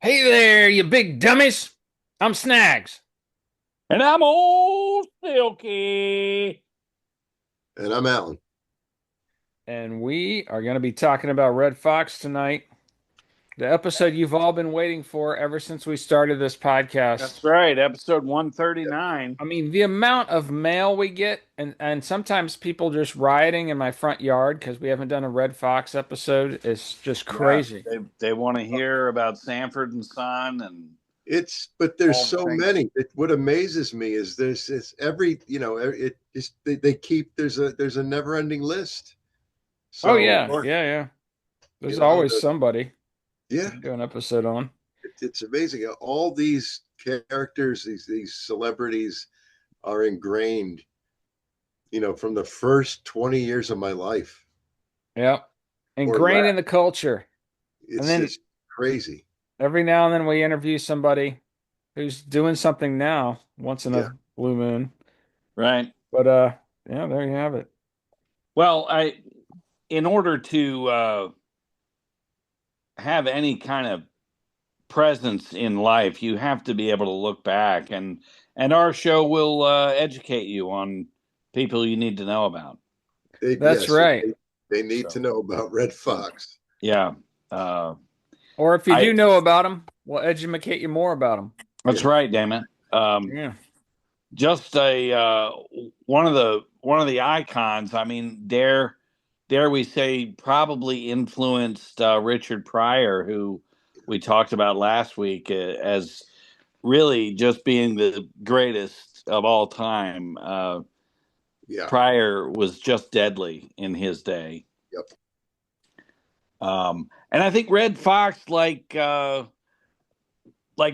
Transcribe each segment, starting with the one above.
Hey there, you big dummies. I'm Snags. And I'm old Silky. And I'm Alan. And we are going to be talking about Red Fox tonight. The episode you've all been waiting for ever since we started this podcast. That's right, episode 139. I mean, the amount of mail we get, and sometimes people just rioting in my front yard because we haven't done a Red Fox episode, is just Yeah, crazy. they want to hear about Sanford and Son and But there's all the so things. many. What amazes me is there's this every it just they keep there's a never ending list. Oh, So yeah. Yeah, yeah. you There's know always somebody yeah, to do an episode on. it's amazing. All these characters, these celebrities are ingrained. From the first 20 years of my life Yeah. or Ingrained in less. the culture. And It's then just crazy. every now and then we interview somebody who's doing something now, once in Yeah, a blue moon. Right. But yeah, there you have it. Well, in order to have any kind of presence in life, you have to be able to look back, and our show will educate you on people you need to know about. That's yes, right. they need to So, know about Red Fox. yeah. Uh, Or if you I do know about them, we'll educate you more about them. That's Yeah, right, damn it. Yeah. Just a one of the icons. I mean, dare we say probably influenced Richard Pryor, who we talked about last week as really just being the greatest of all time. yeah, Pryor was just deadly in his day. yep. And I think Red Fox, like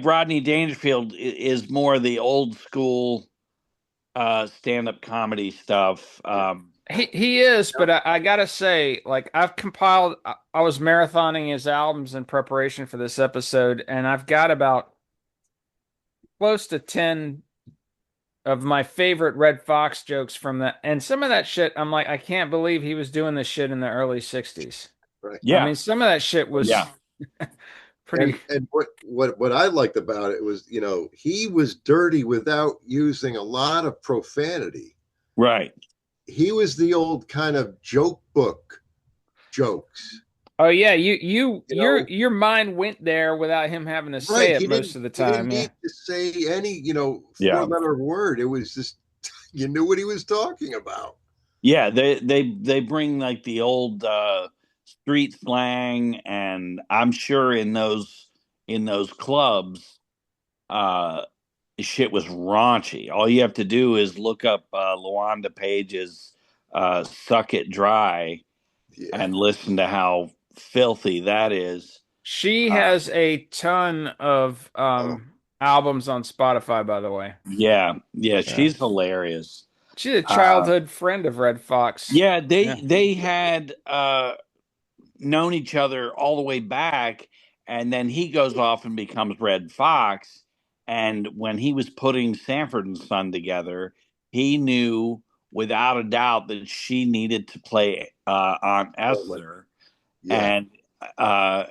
Rodney Dangerfield, is more the old school stand-up comedy stuff. He is, but I gotta say, like I've compiled, I was marathoning his albums in preparation for this episode, and I've got about close to 10 of my favorite Red Fox jokes from that. And some of that shit, I'm like, I can't believe he was doing this shit in the early 60s. Right. I Yeah, mean, some of that shit was yeah, pretty. And what I liked about it was, he was dirty without using a lot of profanity. right. He was the old kind of joke book jokes, Oh yeah, you you know. your mind went there without him having to Right. say it most of the He didn't time. Yeah. need to say any, Yeah, four-letter word. It was just you knew what he was talking about. yeah. They bring like the old street slang, and I'm sure in those clubs, uh, shit was raunchy. All you have to do is look up Luanda Page's "Suck It Dry" Yeah. and listen to how filthy that is. She Uh, has a ton of Oh, albums on Spotify, by the way. yeah, yeah, Yeah. she's hilarious. She's a Uh, childhood friend of Red Fox. yeah, they Yeah. they had known each other all the way back, and then he goes off and becomes Red Fox. And when he was putting Sanford and Son together, he knew without a doubt that she needed to play Aunt totally. Esther, Yeah. and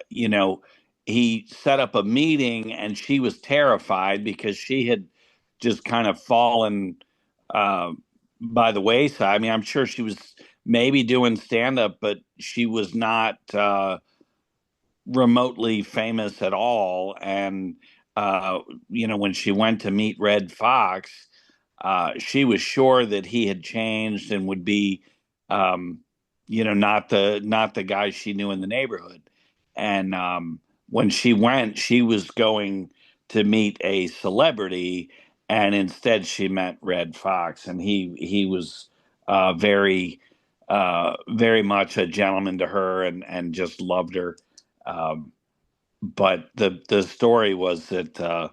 you know, he set up a meeting, and she was terrified because she had just kind of fallen uh, by the wayside. I mean, I'm sure she was maybe doing stand up, but she was not remotely famous at all. And when she went to meet Red Fox, she was sure that he had changed and would be, um, not the guy she knew in the neighborhood. And when she went, she was going to meet a celebrity, and instead she met Red Fox, and he was very much a gentleman to her, and just loved her. Um, but the story was that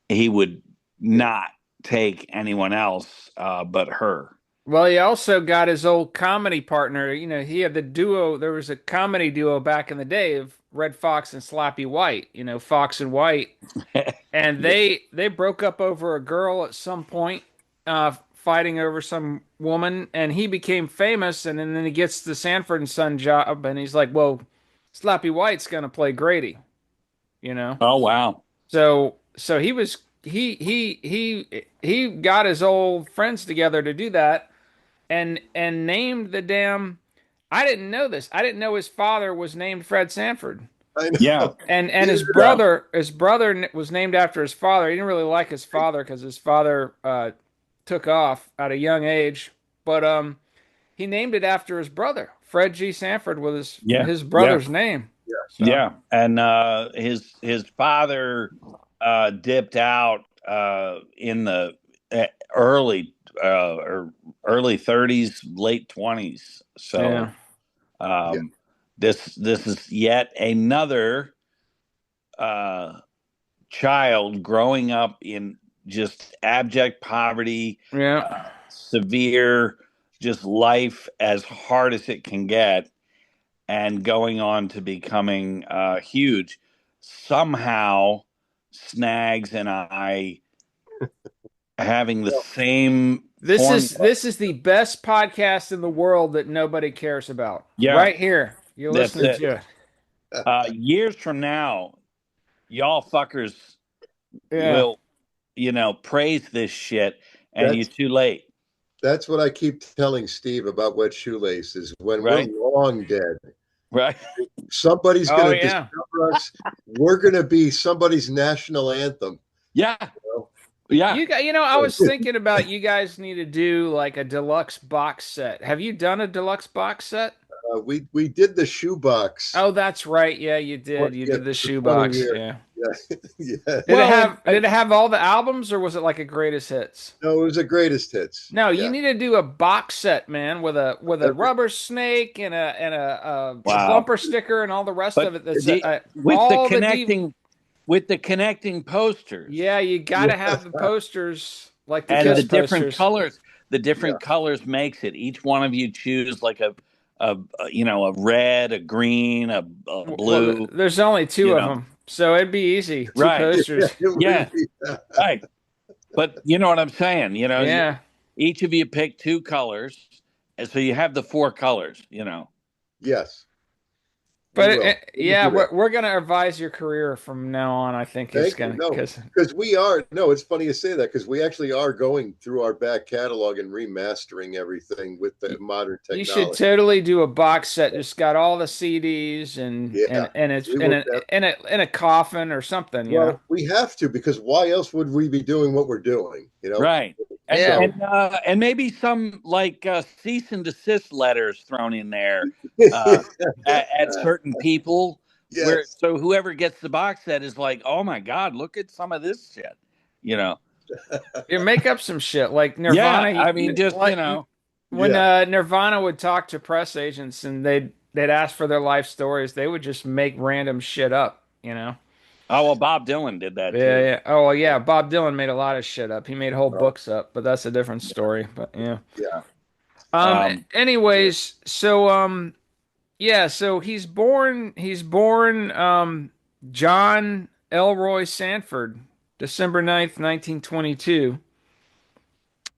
he would not take anyone else but her. Well, he also got his old comedy partner. You know, he had the duo. There was a comedy duo back in the day of Red Fox and Slappy White. You know, Fox and White, and Yeah, they broke up over a girl at some point, fighting over some woman, and he became famous. And then he gets the Sanford and Son job, and he's like, "Well, Slappy White's gonna play Grady." you know. Oh wow. So he got his old friends together to do that and named the damn. I didn't know this. I didn't know his father was named Fred Sanford. I Yeah. know. And Yeah. his brother was named after his father. He didn't really like his father because his father took off at a young age. But he named it after his brother. Fred G. Sanford was Yeah. his Yeah. brother's name. So Yeah. And his father dipped out in the early or early 30s, late 20s. So yeah, Yeah. um this is yet another uh child growing up in just abject poverty, yeah. severe, just life as hard as it can get, and going on to becoming huge. Somehow, Snags and I having the same formula. This is the best podcast in the world that nobody cares about. Yeah, Right here, you're that's listening it. to it. Years from now, y'all fuckers Yeah, will, praise this shit, and you're That's too late, that's what I keep telling Steve about Wet Shoelaces. When we're right? long dead, Right? somebody's oh going to yeah. discover us. We're going to be somebody's national anthem. Yeah, You yeah. I was thinking about you guys need to do like a deluxe box set. Have you done a deluxe box set? we did the shoebox. Oh, that's right. Yeah, you did. You Yeah, did the for 20 shoebox. years. Yeah. Yeah, yeah. Well, Did it have all the albums or was it like a greatest hits? No, it was the greatest hits. No, you Yeah. need to do a box set, man, with a Every, rubber snake and a wow. bumper sticker and all the rest But of it. That's with the all the D. connecting posters Yeah, you got yeah. to have the posters like the and Kiss the Yes. different posters. colors, the Yeah. different colors makes it. Each one of you choose like a red, a green, a Well, blue. there's only two You of know, them, so it'd be easy. Two right? Yeah, posters. it would Yeah, be. right. But you know what I'm saying. Yeah. Each of you pick two colors, and so you have the four colors. Yes, we But will. We will yeah, do that. we're gonna advise your career from now on. I think it's Thank you. gonna No, because because we are. No, it's funny you say that because we actually are going through our back catalog and remastering everything with the modern you should technology. totally do a box set. Just got all the CDs Yeah, and it's we will. in a coffin or something, you know. Well, we have to because why else would we be doing what we're doing? Right. And Yeah. So and uh, and maybe some like cease and desist letters thrown in there uh, at certain people, where yes, so whoever gets the box set is like, oh my god, look at some of this shit. You know. You make up some shit like Yeah. Nirvana. I mean, just Like when yeah. Nirvana would talk to press agents and they'd ask for their life stories, they would just make random shit up, you know. Oh well, Bob Dylan did that Yeah, too. yeah. Oh, well, yeah. Bob Dylan made a lot of shit up. He made whole books up, but that's a different story. But yeah. Yeah. Um. Um, Anyways, so yeah. So He's born. John Elroy Sanford, December 9th, 1922,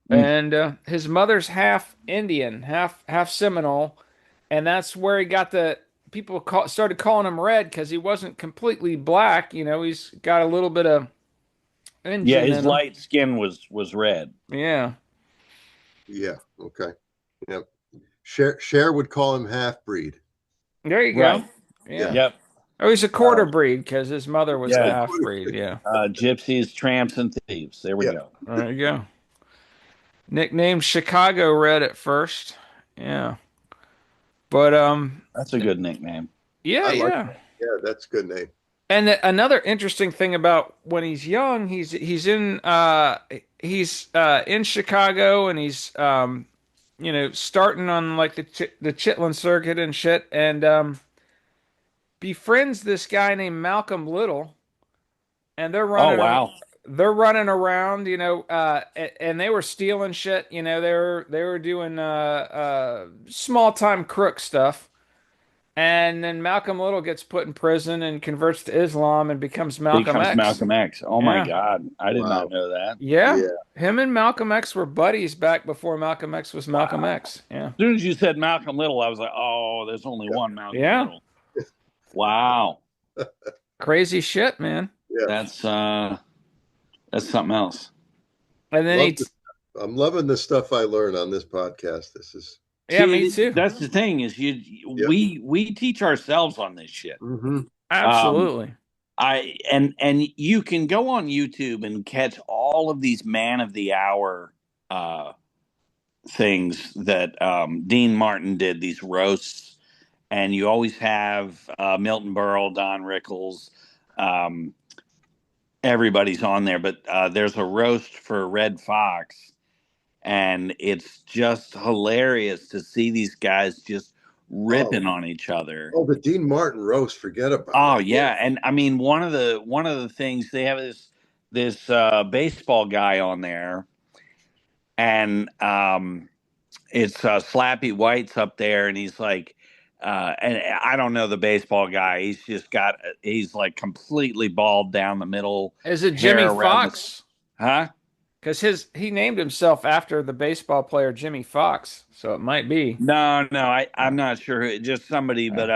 mm, and his mother's half Indian, half Seminole, and that's where he got the started calling him Red because he wasn't completely black. You know, he's got a little bit of yeah, Indian his in him. light skin was red. Yeah. Yeah. Okay. Yep. Cher would call him half breed. There you go. Right. Yeah. Yeah. Yep. Oh, he's a quarter Uh, breed because his mother was a yeah. half breed. Yeah. Gypsies, tramps, and thieves. There we Yeah. go. There you go. Nicknamed Chicago Red at first. Yeah. But That's a good nickname. yeah, I like yeah. that. Yeah, that's a good name. And another interesting thing about when he's young, he's in Chicago and he's starting on like the Chitlin circuit and shit and befriends this guy named Malcolm Little and Oh wow. they're running around, and they were stealing shit. They were doing small time crook stuff. And then Malcolm Little gets put in prison and converts to Islam and becomes Malcolm Becomes X. Malcolm X. Oh my Yeah, God. I did not Wow. know that. yeah. Yeah. Him and Malcolm X were buddies back before Malcolm X was Malcolm Wow. X. Yeah, As soon as you said Malcolm Little, I was like, oh, there's only Yeah. one Malcolm yeah. Little. Wow. Crazy shit, man. Yeah, That's something else. And then love this. I'm loving the stuff I learn on this podcast. This is yeah, me See, too. that's the thing is yeah. we teach ourselves on this shit. Mm-hmm. Um, Absolutely. and you can go on YouTube and catch all of these man of the hour uh things that Dean Martin did, these roasts, and you always have Milton Berle, Don Rickles, um, everybody's on there, but there's a roast for Red Fox, and it's just hilarious to see these guys just Oh, ripping on each other. oh, the Dean Martin roast. Forget about Oh it. yeah, and I mean one of the things they have this baseball guy on there, and it's Slappy White's up there, and he's like, and I don't know the baseball guy. He's like completely bald down the middle, Is it Jimmy hair around the, Fox? huh? Because he named himself after the baseball player Jimmy Fox, so it might be. No, no, I'm Uh, not sure. Just somebody, uh, but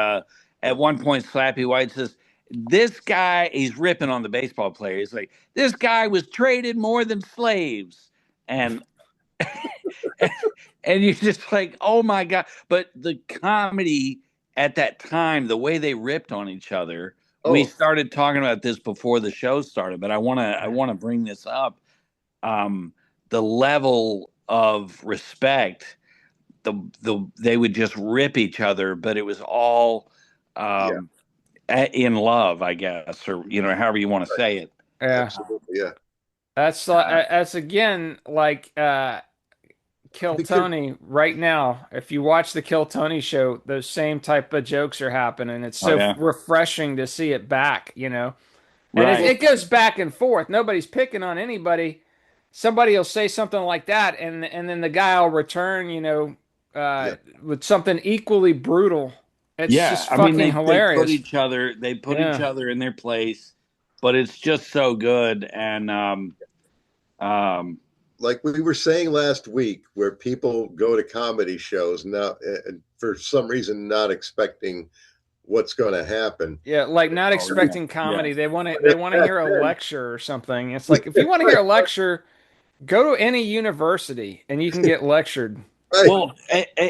at one point, Slappy White says, "This guy," he's ripping on the baseball player. He's like, "This guy was traded more than slaves," and and you're just like, "Oh my god!" But the comedy at that time, the way they ripped on each other, we Oh, started talking about this before the show started, but I want to bring this up. Um, the level of respect they would just rip each other, but it was all yeah, um, in love, I guess, or however you want to say it. yeah, absolutely. Yeah, Uh, that's again like I Kill think they're. Tony right now. If you watch the Kill Tony show, those same type of jokes are happening. It's oh so yeah, refreshing to see it back, And right, it goes back and forth. Nobody's picking on anybody. Somebody will say something like that, and then the guy will return, Yeah, with something equally brutal. It's yeah. just I mean, fucking they hilarious. put each Yeah. other in their place, but it's just so good. And um, like we were saying last week, where people go to comedy shows now, and for some reason not expecting what's going to happen. Yeah, like not oh yeah, expecting yeah, comedy. They But want to back hear a then, lecture or something. It's like if you want to hear right, a lecture, go to any university and you can get lectured. right. well,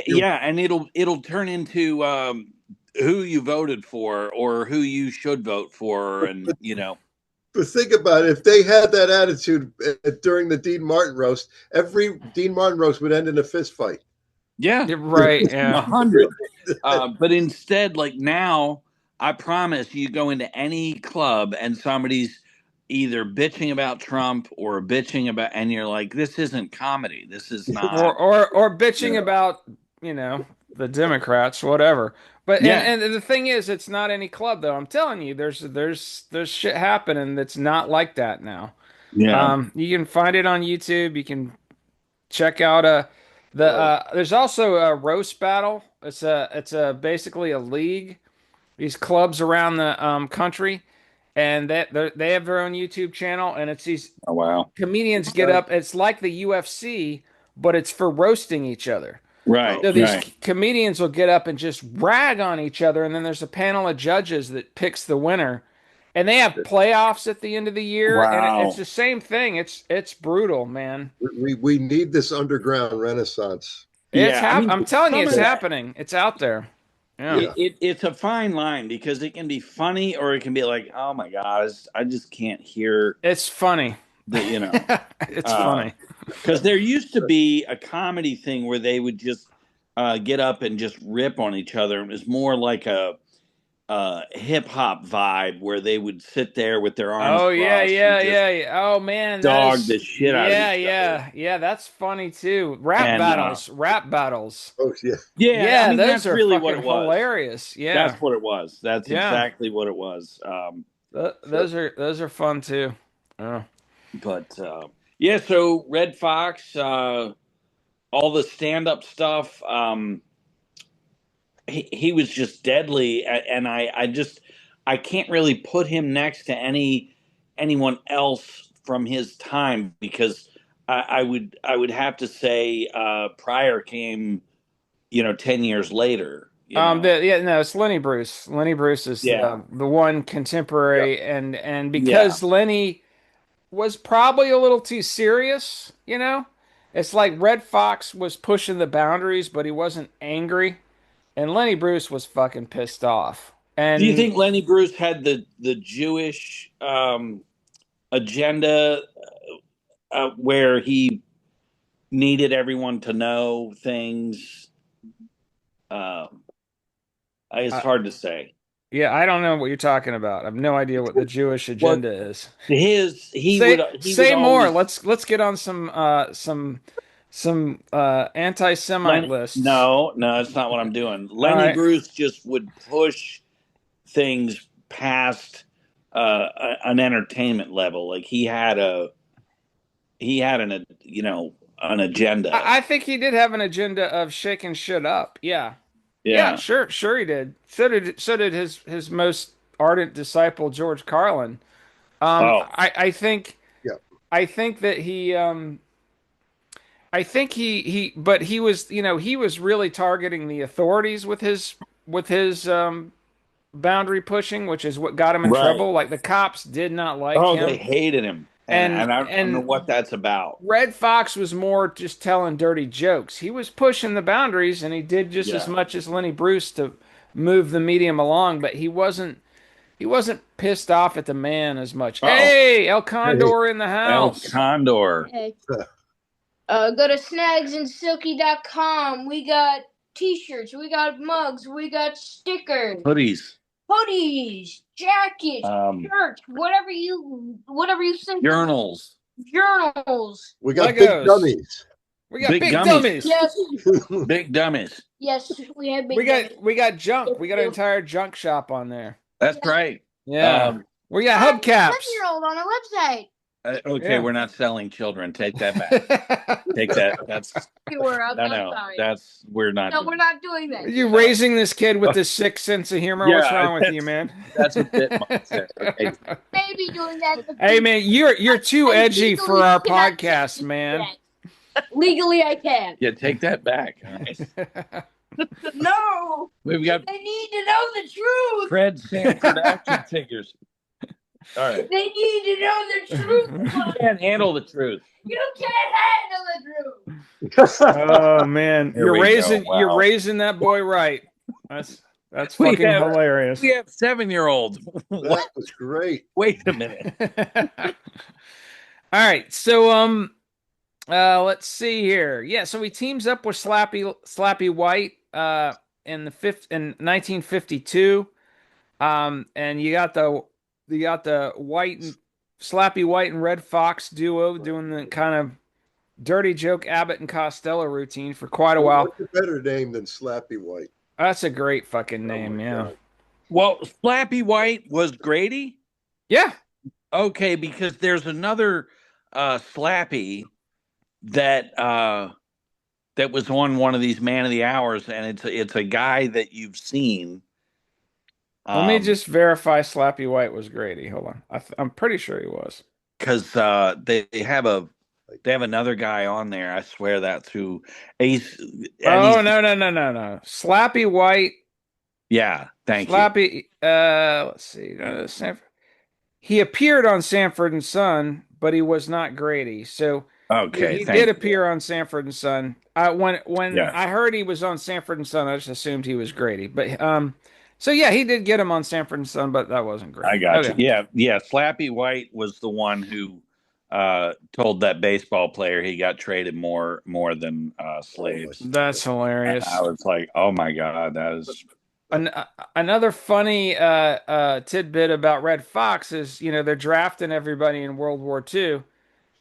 yeah, and it'll turn into who you voted for or who you should vote for, and But think about it. If they had that attitude during the Dean Martin roast, every Dean Martin roast would end in a fist fight. yeah, You're right. a Yeah. hundred. But instead, like now, I promise you go into any club and somebody's either bitching about Trump or bitching about, and you're like, this isn't comedy. This is not. Or bitching Yeah. about, the Democrats, whatever. But Yeah. and the thing is, it's not any club though. I'm telling you, there's shit happening that's not like that now. Yeah. You can find it on YouTube. You can check out Oh, there's also a roast battle. It's a basically a league. These clubs around the country, and they have their own YouTube channel, and it's these Oh wow. comedians get right. up. It's like the UFC, but it's for roasting each other. Right. Oh, So these Right. comedians will get up and just rag on each other, and then there's a panel of judges that picks the winner. And they have playoffs at the end of the year, and it's Wow. the same thing. It's brutal, man. we need this underground renaissance. Yeah. I mean, I'm telling you, some it's of that. happening. It's out there. Yeah. Yeah, It's a fine line because it can be funny or it can be like, oh my gosh, I just can't hear It's funny. the It's uh funny. because there used to be a comedy thing where they would just get up and just rip on each other. It was more like a hip hop vibe where they would sit there with their arms Oh yeah, crossed and yeah, just yeah, yeah. Oh man, that dog is the shit out of yeah, each other. yeah, yeah. That's funny too. Rap And battles, rap battles. oh yeah, yeah, I Yeah, mean those that's are really what fucking it was. hilarious. That's Yeah, what it was. That's yeah. exactly what it was. Those are fun too. Oh. But yeah, so Red Fox, all the stand up stuff. He was just deadly, and I can't really put him next to anyone else from his time because I would have to say Pryor came 10 years later. Yeah, no, it's Lenny Bruce. Lenny Bruce is Yeah. the one Yeah. contemporary, and Yeah. because Lenny was probably a little too serious, it's like Red Fox was pushing the boundaries, but he wasn't angry, and Lenny Bruce was fucking pissed off. Do you And think Lenny Bruce had the Jewish agenda where he needed everyone to know things? Um, it's uh, hard to say. yeah, I don't know what you're talking about. I have no idea what the Jewish Well, agenda is. his he would Say more. always Let's get on some anti-Semite Lenny. lists. No, that's not what I'm doing. All Lenny right. Bruce just would push things past an entertainment level. Like he had an agenda. I think he did have an agenda of shaking shit up. Yeah. Yeah, Yeah. sure he did. So did his most ardent disciple George Carlin. Oh, I think Yeah. I think that he but he was he was really targeting the authorities with his boundary pushing, which is what got him in right. trouble. Like the cops did not like Oh, they him, hated him, and and and I don't know and what that's about. Red Fox was more just telling dirty jokes. He was pushing the boundaries, and he did just as Yeah. much as Lenny Bruce to move the medium along, but he wasn't pissed off at the man as much. Oh, Hey, El Hey, Condor in the El house. Condor Hey, go to snagsandssilky.com. We got t-shirts, we got mugs, we got stickers, hoodies, hoodies, jackets, um, shirts, whatever you think. journals, Journals. we got big Legos. dummies. We got big big gummies, dummies. Yes, big dummies. yes, we have We big got dummies. we got junk. We got an entire junk shop on there. That's Yes. right. Yeah. Um, We got I'm a hubcaps. 7-year-old on a website. okay, Yeah. we're not selling children. Take that back. Take that. That's I'm no. sorry. We're not. No, doing we're not doing Are that. you raising this kid with this sick sense of humor? What's Yeah, wrong with you, man? that's a bit mindset. Okay, Maybe doing that in the Hey, future. man, you're too I edgy for legally our cannot podcast, say man. that. Legally, I can. yeah, take that back. All right. No, We've got they need to know the truth. Fred Sanford action figures. All right, They need to know the truth. you can't handle the truth. You can't handle the truth. Oh man, Here we go. you're Wow. raising that boy right. That's We fucking have hilarious. 7-year-olds. That was great. Wait a minute. All right, so let's see here. Yeah, so he teams up with Slappy White in 1952. And you got the white and Slappy White and Red Fox duo doing the kind of dirty joke Abbott and Costello routine for quite a while. What's a better name than Slappy White? That's a great fucking Oh name, my yeah. God. Well, Slappy White was Grady. Yeah. Okay, because there's another Slappy that was on one of these Man of the Hours, and it's a guy that you've seen. Let me just verify Slappy White was Grady. Hold on. I'm pretty sure he was. Because they have another guy on there. I swear that's who. He's and Oh, he's no. Slappy White, yeah. Thank you. Slappy, let's see. He appeared on Sanford and Son, but he was not Grady. So Okay, he did thank you. appear on Sanford and Son. When Yeah, I heard he was on Sanford and Son, I just assumed he was Grady. But so yeah, he did get him on Sanford and Son, but that wasn't I Grady. got you. Okay. Yeah. Slappy White was the one who told that baseball player he got traded more than slaves. That's And hilarious. I was like, oh my god, that is Another funny tidbit about Red Fox is, they're drafting everybody in World War II,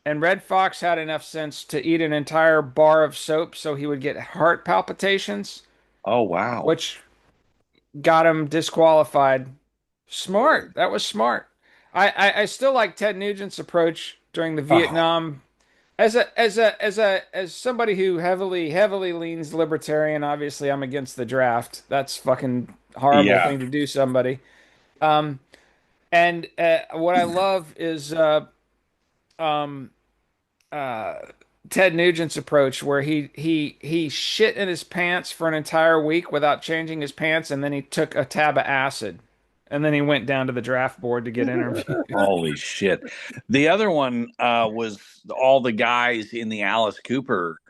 and Red Fox had enough sense to eat an entire bar of soap so he would get heart palpitations, oh wow. which got him disqualified. Smart. That was smart. I still like Ted Nugent's approach during the Oh, Vietnam as somebody who heavily leans libertarian. Obviously, I'm against the draft. That's fucking horrible yeah. thing to do somebody. Um, and what I love is um, uh, Ted Nugent's approach, where he shit in his pants for an entire week without changing his pants, and then he took a tab of acid, and then he went down to the draft board to get interviewed. Holy shit. The other one was all the guys in the Alice Cooper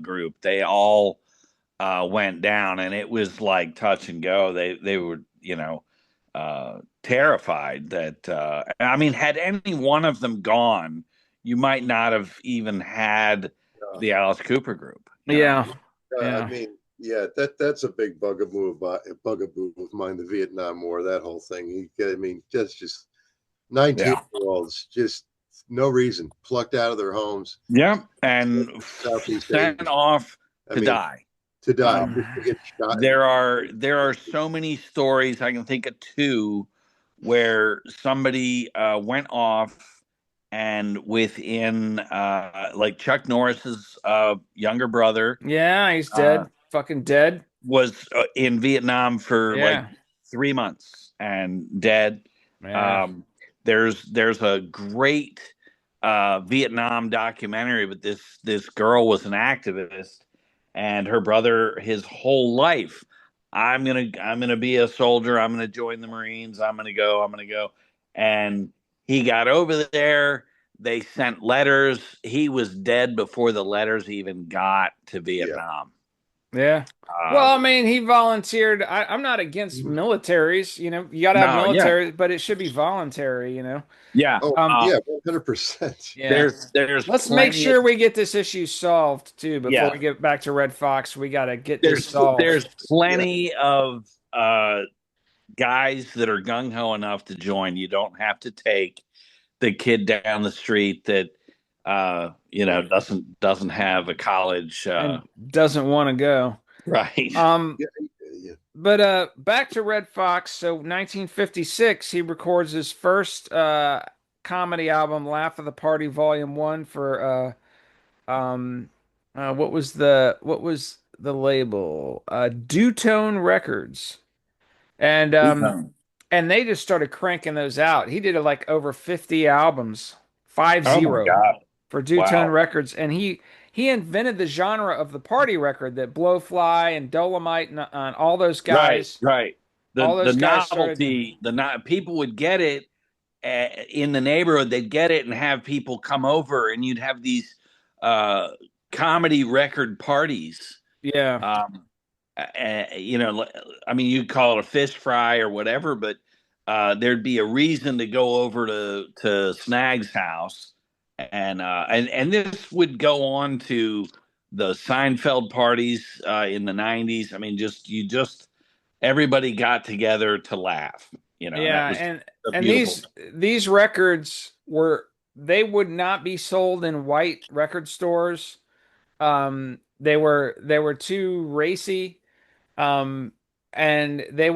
group. They all went down, and it was like touch and go. They were, terrified that I mean, had any one of them gone, you might not have even had the Alice Cooper group. Yeah, I yeah, mean, yeah, that's a big bugaboo of mine. The Vietnam War, that whole thing. I mean, that's just 19-year olds, just no reason, plucked out of their homes. Yeah, and Southeast sent Asia. off I to mean, die. to die, Um, just to get shot. there are so many stories. I can think of two where somebody went off, and within like Chuck Norris's younger brother yeah. He's uh, dead, fucking dead. was in Vietnam for like Yeah, 3 months and dead. yeah. Um, there's a great Vietnam documentary, but this girl was an activist, and her brother, his whole life, I'm gonna be a soldier. I'm gonna join the Marines. I'm gonna go. I'm gonna go. And he got over there. They sent letters. He was dead before the letters even got to Yeah. Vietnam. Yeah. Uh, Well, I mean, he volunteered. I'm not against militaries. You got to have no, yeah, military, but it should be voluntary. yeah. Oh, Um, yeah, 100%. yeah. There's Let's make plenty of sure we get this issue solved too before yeah. we get back to Red Fox. We got to get this There's solved. Yeah, plenty of guys that are gung ho enough to join. You don't have to take the kid down the street that doesn't have a college And doesn't want to go. right. Um, yeah, yeah. but back to Red Fox. So 1956, he records his first comedy album, Laugh of the Party Volume 1 for what was the label? Dutone Records. And they just started cranking those out. He did like over 50 albums, five Oh my zero God. for Dutone Wow. Records, and he invented the genre of the party record that Blowfly and Dolomite and all those Right, guys, right. all The those guys started to. novelty, people would get it in the neighborhood. They'd get it and have people come over, and you'd have these uh, comedy record parties. Yeah, Um, I mean, you'd call it a fish fry or whatever, but there'd be a reason to go over to Snags' house, and this would go on to the Seinfeld parties in the '90s. I mean, just everybody got together to laugh, and that yeah, was a and beautiful. these records they would not be sold in white record stores. They were too racy. Um, and they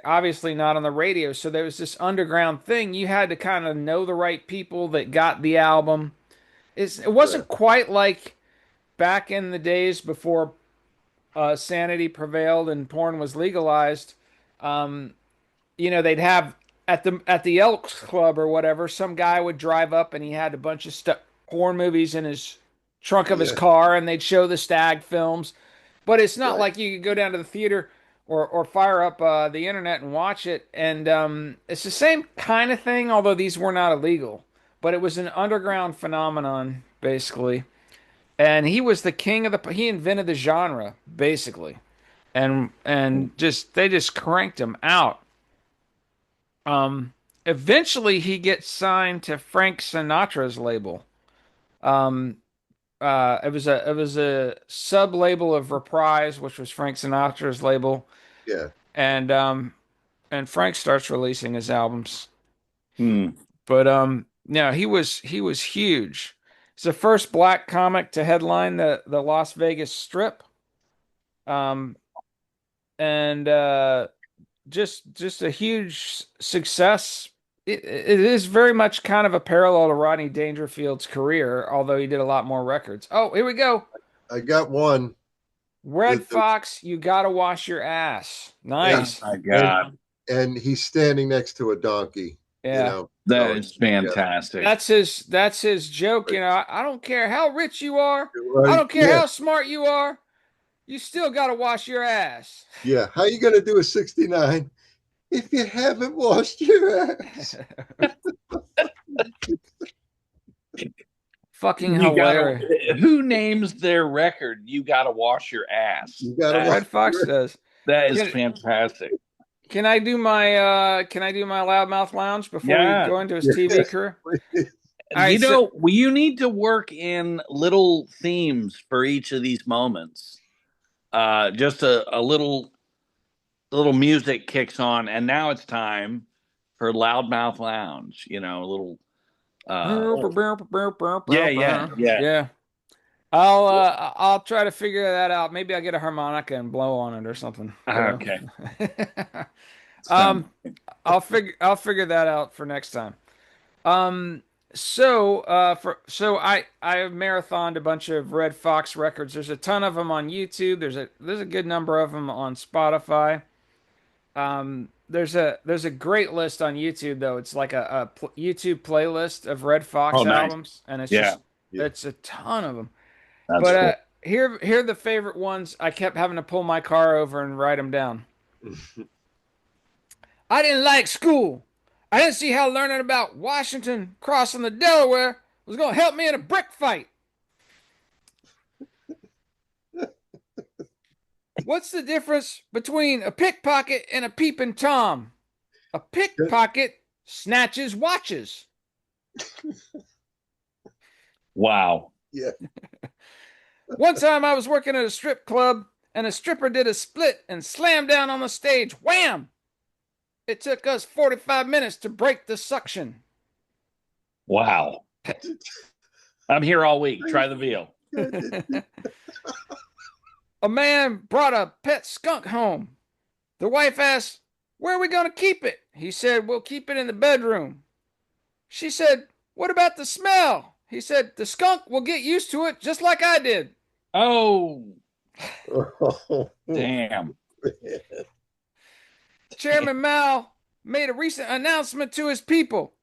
obviously not on the radio, so there was this underground thing. You had to kind of know the right people that got the album. It Right. wasn't quite like back in the days before sanity prevailed and porn was legalized. Um, they'd have at the Elks Club or whatever, some guy would drive up and he had a bunch of stuff, porn movies in his trunk of his Yeah, car, and they'd show the Stag films. But it's not right. like you could go down to the theater or fire up the internet and watch it. And it's the same kind of thing, although these were not illegal. But it was an underground phenomenon, basically. And he was the king of he invented the genre, basically. And just they just cranked him out. Um, Eventually he gets signed to Frank Sinatra's label. Um, it was a sub label of Reprise, which was Frank Sinatra's label, Yeah, and Frank starts releasing his albums. Hmm. But no, he was huge. He's the first black comic to headline the Las Vegas Strip. Um, and just a huge success. It is very much kind of a parallel to Rodney Dangerfield's career, although he did a lot more records. Oh, here we go. I got one. Red The, Fox, you gotta wash your ass. and Nice. My and God. and he's standing next to a donkey. Yeah. That So is fantastic. That's his joke, I don't care how rich you are. I right, don't care how smart you are. You still got to wash your ass. yeah. How you gonna do a 69 if you haven't washed your ass? Fucking You gotta. hilarious. Who names their record? You gotta wash your ass. You gotta wash Red Fox your ass. does. That is Can, fantastic. can I do my loudmouth lounge before we Yeah. go into his TV Yes, career? please. All right, so You need to work in little themes for each of these moments. Just a little music kicks on, and now it's time for Loudmouth Lounge. A little. Uh, yeah. yeah. I'll try to figure that out. Maybe I'll get a harmonica and blow on it or something. Okay. Sound. Um, I'll figure that out for next time. Um, I have marathoned a bunch of Red Fox records. There's a ton of them on YouTube. There's a good number of them on Spotify. There's a great list on YouTube though. It's like a YouTube playlist of Red Oh, Fox nice. albums, and Yeah, Yeah. it's a ton of them. that's But cool. here are the favorite ones. I kept having to pull my car over and write them down. I didn't like school. I didn't see how learning about Washington crossing the Delaware was going to help me in a brick fight. What's the difference between a pickpocket and a peeping Tom? A pickpocket snatches watches. Wow. Yeah. One time I was working at a strip club and a stripper did a split and slammed down on the stage. Wham! It took us 45 minutes to break the suction. Wow. I'm here all week. Try the veal. A man brought a pet skunk home. The wife asked, "Where are we going to keep it?" He said, "We'll keep it in the bedroom." She said, "What about the smell?" He said, "The skunk will get used to it just like I did." Oh, Oh, damn. Chairman Mao made a recent announcement to his people.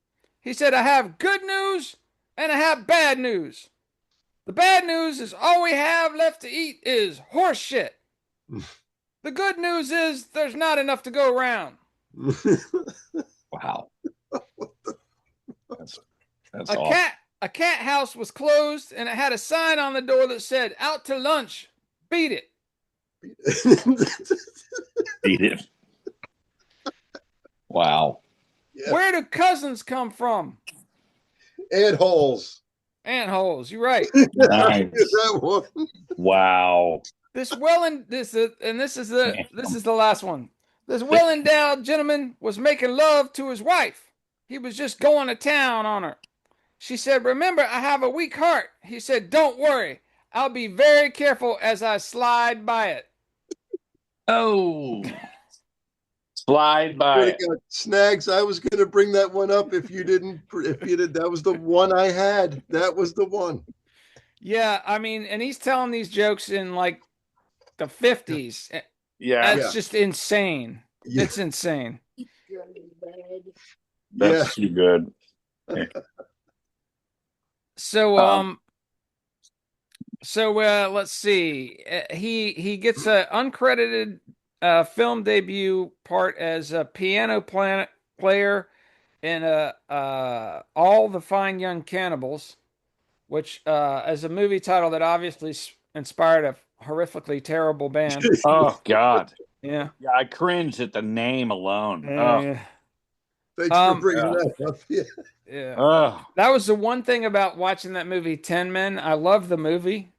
He said, "I have good news and I have bad news. The bad news is all we have left to eat is horse shit. The good news is there's not enough to go around." Wow. That's A awesome. cat house was closed and it had a sign on the door that said, "Out to lunch. Beat it." Beat it. Wow. Yeah. Where do cousins come from? And holes. Ant holes. You're right. Nice. That one. Wow. This is the last one. This well endowed gentleman was making love to his wife. He was just going to town on her. She said, "Remember, I have a weak heart." He said, "Don't worry. I'll be very careful as I slide by it." Oh. Slide by it. Snags, I was going to bring that one up if you didn't. If you did, that was the one I had. That was the one. Yeah, I mean, and he's telling these jokes in like the 50s. Yeah. That's just insane. Yeah. It's insane. That's too good. So let's see. He gets an uncredited film debut part as a piano player in All the Fine Young Cannibals, which is a movie title that obviously inspired a horrifically terrible band. Oh, God. Yeah. Yeah, I cringed at the name alone. Yeah. Thanks for bringing that up. Yeah. Yeah. Oh. That was the one thing about watching that movie, Ten Men. I love the movie,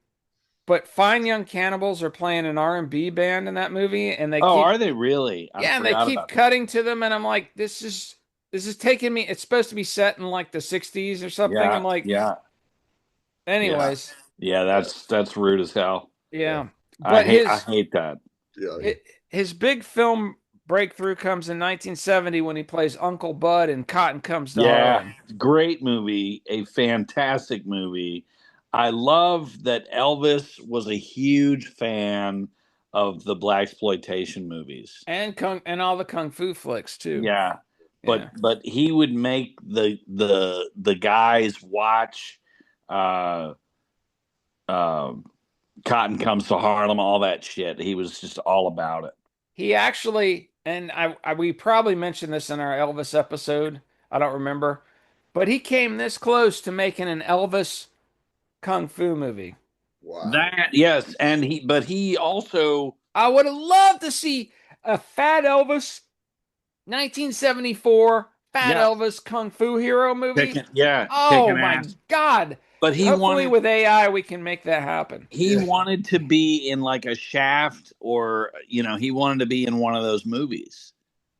but Fine Young Cannibals are playing an R&B band in that movie, and Are they really? and they keep cutting to them, and I'm like, this is taking me. It's supposed to be set in like the '60s or something. Yeah, I'm like, yeah. Anyways, Yeah, that's rude as hell. yeah. I But hate that. Yeah. his big film breakthrough comes in 1970 when he plays Uncle Bud in Cotton Comes to Harlem. Great movie, a fantastic movie. I love that Elvis was a huge fan of the blaxploitation movies And all the kung fu flicks too. Yeah, Yeah. but he would make the guys watch uh uh Cotton Comes to Harlem, all that shit. He was just all about it. He actually, and we probably mentioned this in our Elvis episode. I don't remember, but he came this close to making an Elvis kung fu movie. Wow. That yes, and he also I would have loved to see a Fat Elvis 1974 Fat yeah Elvis Kung Fu Hero movie. Oh kicking my ass. God. But Hopefully with AI we can make that happen. he Yeah. wanted to be in like a Shaft, or he wanted to be in one of those movies.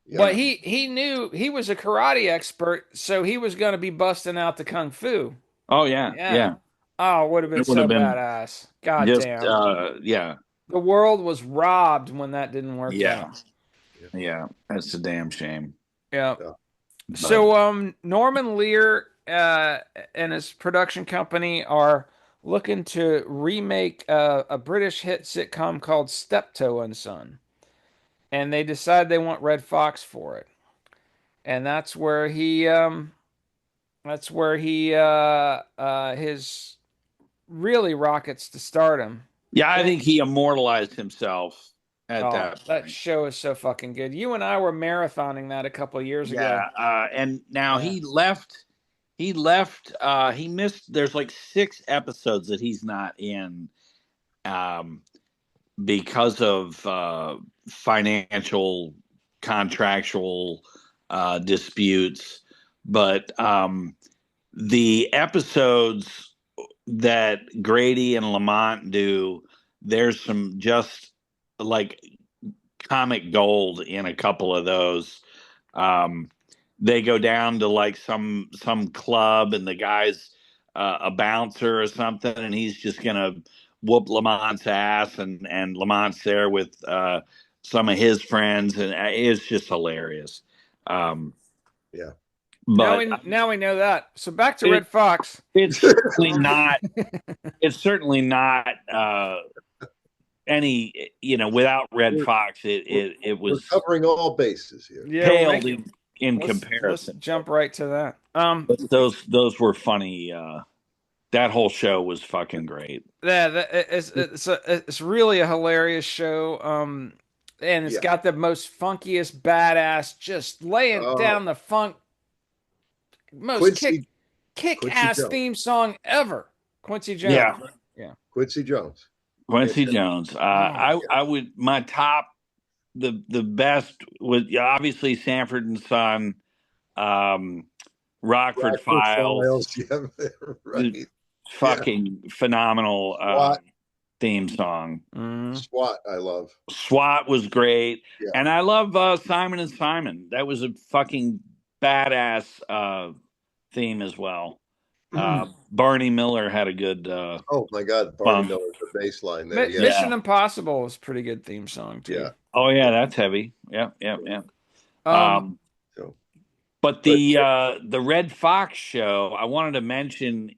Yeah. But he knew he was a karate expert, so he was going to be busting out the kung fu. Oh yeah, Yeah. yeah. Oh, it would have been It would have so been badass. God just damn. yeah, The world was robbed when that didn't work out. yeah, yeah. That's a damn shame. Yeah. Yeah. But So Norman Lear and his production company are looking to remake a British hit sitcom called Steptoe and Son. And they decide they want Red Fox for it. And that's where he his really rockets to stardom. yeah, I And think he immortalized himself at oh, that that point. show is so fucking good. You and I were marathoning that a couple of years ago. Yeah, and now Yeah. he left. He left. He missed. There's like 6 episodes that he's not in, um, because of financial, contractual disputes. But the episodes that Grady and Lamont do, there's some just like comic gold in a couple of those. Um, they go down to like some club, and the guy's a bouncer or something, and he's just gonna whoop Lamont's ass, and Lamont's there with some of his friends, and it's just hilarious. Um, Yeah. but Now we know that. So back to it, Red Fox. it's certainly Um, not. It's certainly not any. Without Red We're, Fox, we're, it we're was covering all bases here. yeah, we'll make paled it. in Let's comparison. jump right to that. But those were funny. That whole show was fucking great. Yeah, it's really a hilarious show. And it's Yeah. got the most funkiest badass, just laying Oh, down the funk, most Quincy kick Quincy ass Jones. theme song ever. Quincy Yeah, Jones. Yeah. Quincy Jones. Quincy Fantastic. Jones. Oh, I would my top the best was, yeah, obviously Sanford and Son, um, Rockford Blackford Files, Files. Yeah, the right. Yeah. fucking phenomenal SWAT. theme song. mm. SWAT. I love. SWAT was great, Yeah. and I love Simon and Simon. That was a fucking badass theme as well. Barney Miller had a good Oh my God, Barney bump. Miller's the bass line there. Yeah. Mission Yeah. Impossible was a pretty good theme song too. Yeah. Oh yeah, Yeah. that's heavy. Yep, yep, yep. Um, Um, So, but but the Red Fox show, I wanted to mention,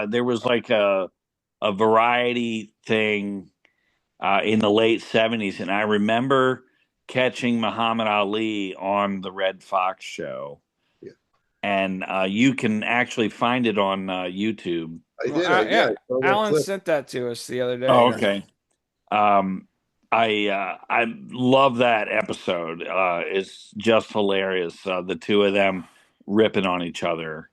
there was like a variety thing in the late '70s, and I remember catching Muhammad Ali on the Red Fox show, yeah, and you can actually find it on YouTube. I well, did. Yeah, yeah, I saw that Alan clip. sent that to us the other day. Oh, Yeah. okay. Um, I love that episode. It's just hilarious. The two of them ripping on each other.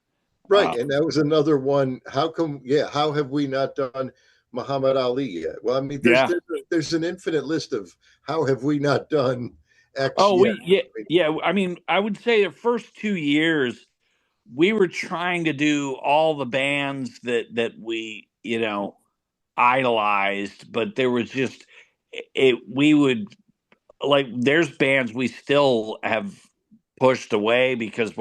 Right. And that was another one. How come? Yeah. How have we not done Muhammad Ali yet? Well, I mean, Yeah. there's an infinite list of how have we not done X Oh, yet? yeah, I mean, yeah. I mean, I would say the first 2 years we were trying to do all the bands that we idolized, but there was just it. We would like there's bands we still have pushed away because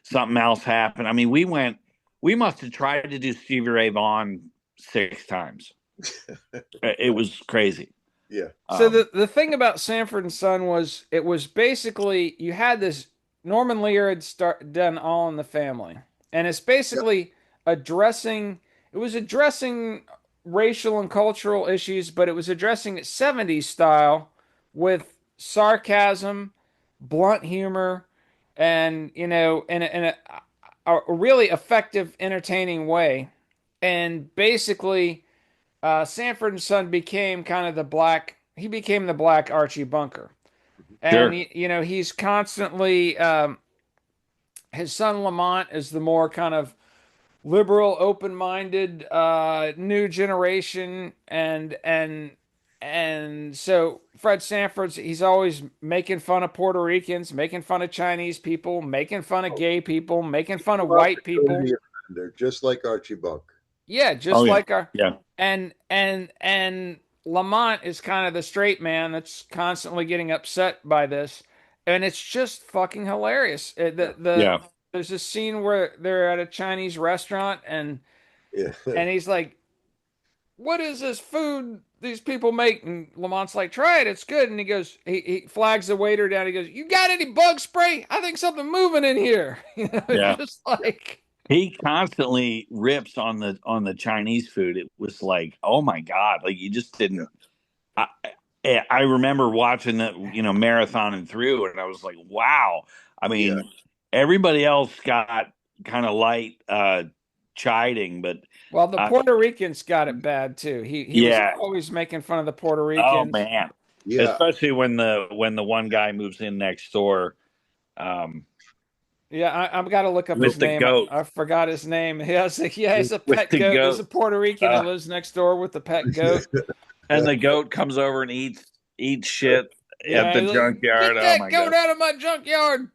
something else happened. I mean, we must have tried to do Stevie Ray Vaughan 6 times. It was crazy. yeah. So the thing about Sanford and Son was it was basically you had this Norman Lear had done All in the Family, and it's Yep. basically addressing it was addressing racial and cultural issues, but it was addressing it 70s style with sarcasm, blunt humor, and a really effective, entertaining way. And basically, Sanford and Son became kind of the black. He became the black Archie Bunker, and Sure. he's constantly. His son Lamont is the more kind of liberal, open-minded, new generation, and so Fred Sanford's he's always making fun of Puerto Ricans, making fun of Chinese people, making fun of gay people, making fun of white people. Opportunity offender, just like Archie Bunker. Yeah, Oh just yeah. like our Yeah. and Lamont is kind of the straight man that's constantly getting upset by this, and it's just fucking hilarious. Yeah. There's this scene where they're at a Chinese restaurant Yeah. and he's like, "What is this food these people make?" And Lamont's like, "Try it, it's good." And he flags the waiter down. He goes, "You got any bug spray? I think something moving in here." It's Yeah. just like, He constantly rips on the Chinese food. It was like, oh my God, like you just didn't. I, I remember watching the marathoning through, and I was like, wow. I Yeah. mean, everybody else got kind of light chiding, but well, the uh, Puerto Ricans got it bad too. He was yeah. always making fun of the Puerto Oh Ricans. man, Yeah. especially when the one guy moves in next door um, Yeah, I've got to look up his with the name. goat. I forgot his name. He's a With pet the goat. He's a goat. Puerto Rican who Uh, lives next door with the pet goat. and the goat comes over and eats shit at Yeah, the he's like, junkyard. "Get Oh that my goat god, out of my junkyard."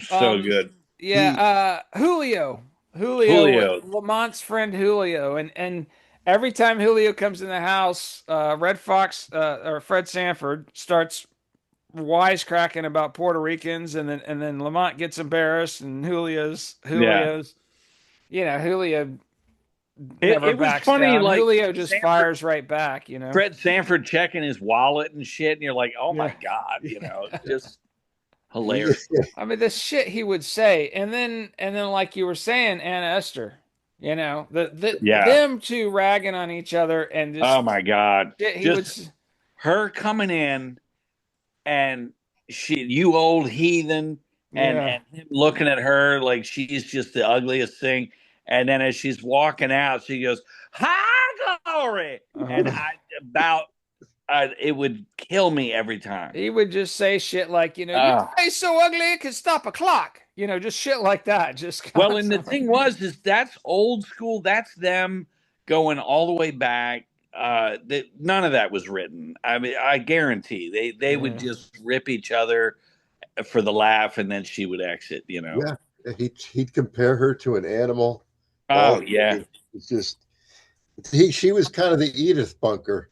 so Um, good. He yeah, Julio, Julio. Lamont's friend Julio, and every time Julio comes in the house, Red Fox or Fred Sanford starts wisecracking about Puerto Ricans, and then Lamont gets embarrassed, and Yeah. Julio It, never it was backs funny, down. like Julio just fires right back. Fred Sanford checking his wallet and shit, and you're like, oh my Yeah. god, just he hilarious. I mean, the shit he would say, and then like you were saying, Anna Esther, Yeah. them two ragging on each other, and Oh just my god, shit he would. just her coming in and you old heathen, Yeah. and him looking at her like she's just the ugliest thing, and then as she's walking out, she goes, "High glory," and Uh-huh. I about it would kill me every time. He would just say shit like, your Uh, face so ugly it could stop a clock. Just shit like that, just well, and the constantly. thing was, is that's old school. That's them going all the way back. That none of that was written. I mean, I guarantee they would Yeah. just rip each other for the laugh, and then she would exit. yeah. He'd compare her to an animal. Oh All yeah, it's just she was kind of the Edith Bunker,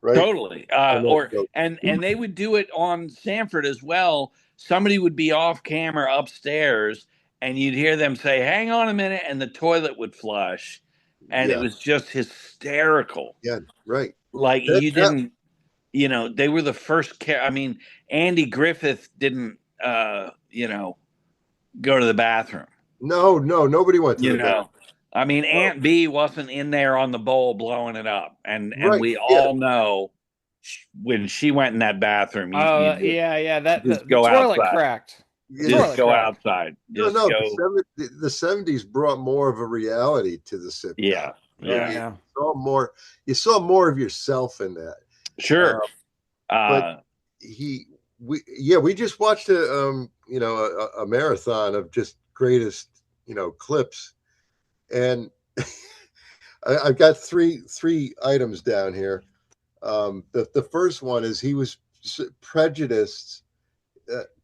right? totally. On that Or note. and they would do it on Sanford as well. Somebody would be off camera upstairs, and you'd hear them say, "Hang on a minute," and the toilet would flush, and it Yeah. was just hysterical. Yeah. Right. Like That you that didn't, they were the first. I mean, Andy Griffith didn't, go to the bathroom. no, nobody went to You the bathroom. know, I mean, Aunt B wasn't in there on the bowl blowing it up, and Right. we Yeah. all know when she went in that bathroom, you Oh, yeah. That just the go toilet outside. cracked. The Yeah. Just toilet go cracked. outside. No, Just no. go. The 70s brought more of a reality to the sitcom. Yeah, yeah, Yeah. Saw more. You saw more of yourself in that. sure. But Uh, we just watched a marathon of just greatest clips, and I've got three items down here. The first one is he was prejudiced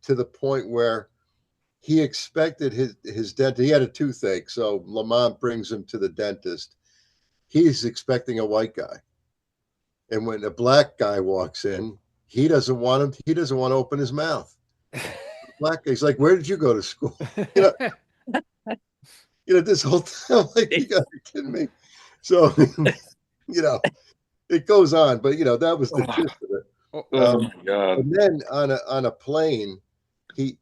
to the point where he expected his dentist. He had a toothache, so Lamont brings him to the dentist. He's expecting a white guy, and when a black guy walks in, he doesn't want him. He doesn't want to open his mouth. Black guy's like, "Where did you go to school?" You know, this whole time, I'm like, you gotta be kidding me. So, it goes on, but that was the gist of it. oh my god. And then on a plane, she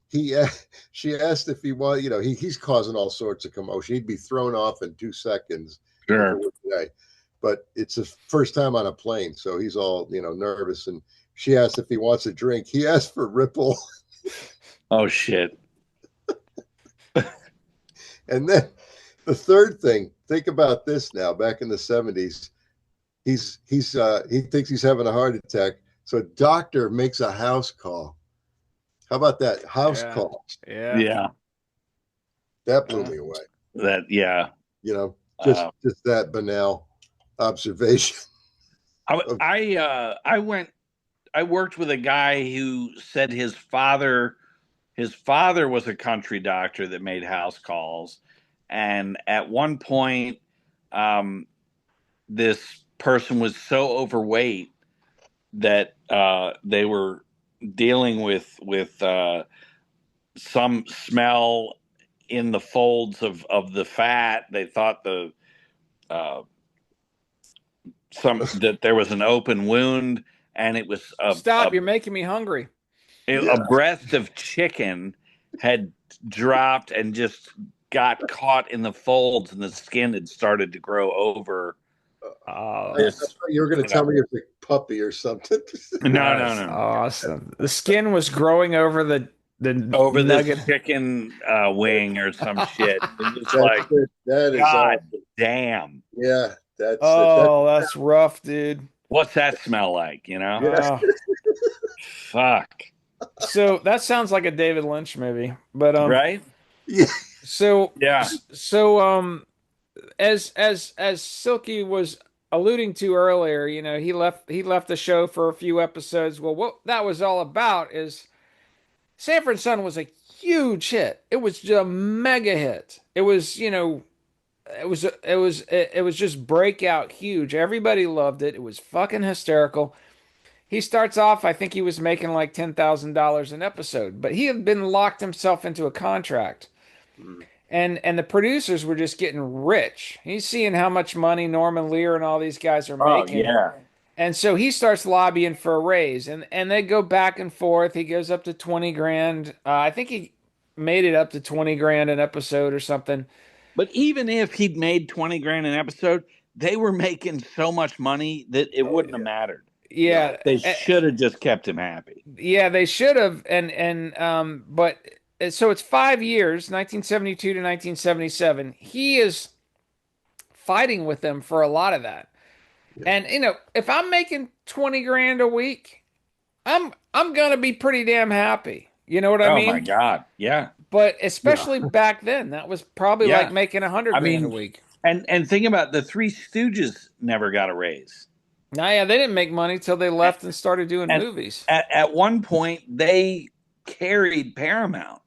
asked if he want, he's causing all sorts of commotion. He'd be thrown off in 2 seconds if it Sure. was today. But it's his first time on a plane, so he's all nervous. And she asked if he wants a drink. He asked for Ripple. Oh shit. And then the third thing, think about this now, back in the 70s, he thinks he's having a heart attack. So a doctor makes a house call. How about that? House Yeah. call. Yeah. Yeah. That blew me away. Yeah. Just that banal observation. I worked with a guy who said his father was a country doctor that made house calls, and at one point, this person was so overweight that they were dealing with some smell in the folds of the fat. They thought uh, that there was an open wound, and it was Stop! You're making me hungry. a breast of chicken had dropped and just got caught in the folds, and the skin had started to grow over. You were going to tell me it's a puppy or something. No. Awesome. The skin was growing over the nugget. This chicken wing or some shit. It's like that is God awesome. Damn. Yeah, that's rough, dude. What's that smell like? Yeah. Fuck. So that sounds like a David Lynch movie, but right? Yeah. So yeah. So as Silky was alluding to earlier, he left the show for a few episodes. Well, what that was all about is Sanford and Son was a huge hit. It was just a mega hit. It was, it was just breakout huge. Everybody loved it. It was fucking hysterical. He starts off, I think he was making like $10,000 an episode, but he had been locked himself into a contract. And the producers were just getting rich. He's seeing how much money Norman Lear and all these guys are making. Yeah. And so he starts lobbying for a raise, and they go back and forth. He goes up to 20 grand. I think he made it up to 20 grand an episode or something. But even if he'd made 20 grand an episode, they were making so much money that it wouldn't have mattered. Yeah, they should have just kept him happy. Yeah, they should have. But so it's 5 years, 1972 to 1977. He is fighting with them for a lot of that. Yeah. And if I'm making 20 grand a week, I'm gonna be pretty damn happy. You know what I mean? Oh my God, yeah. But especially back then, that was probably like making 100 grand a week. And think about the Three Stooges never got a raise. Nah, yeah, they didn't make money till they left and started doing movies. At one point, they carried Paramount.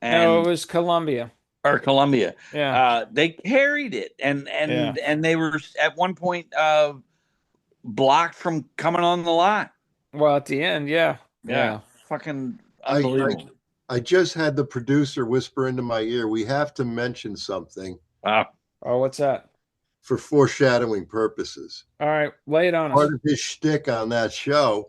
No, it was Columbia. Or Columbia. Yeah. They carried it, and they were at one point blocked from coming on the lot. Well, at the end, yeah. Fucking unbelievable. I just had the producer whisper into my ear, we have to mention something. Oh, what's that? For foreshadowing purposes. All right, lay it on us. Part of his shtick on that show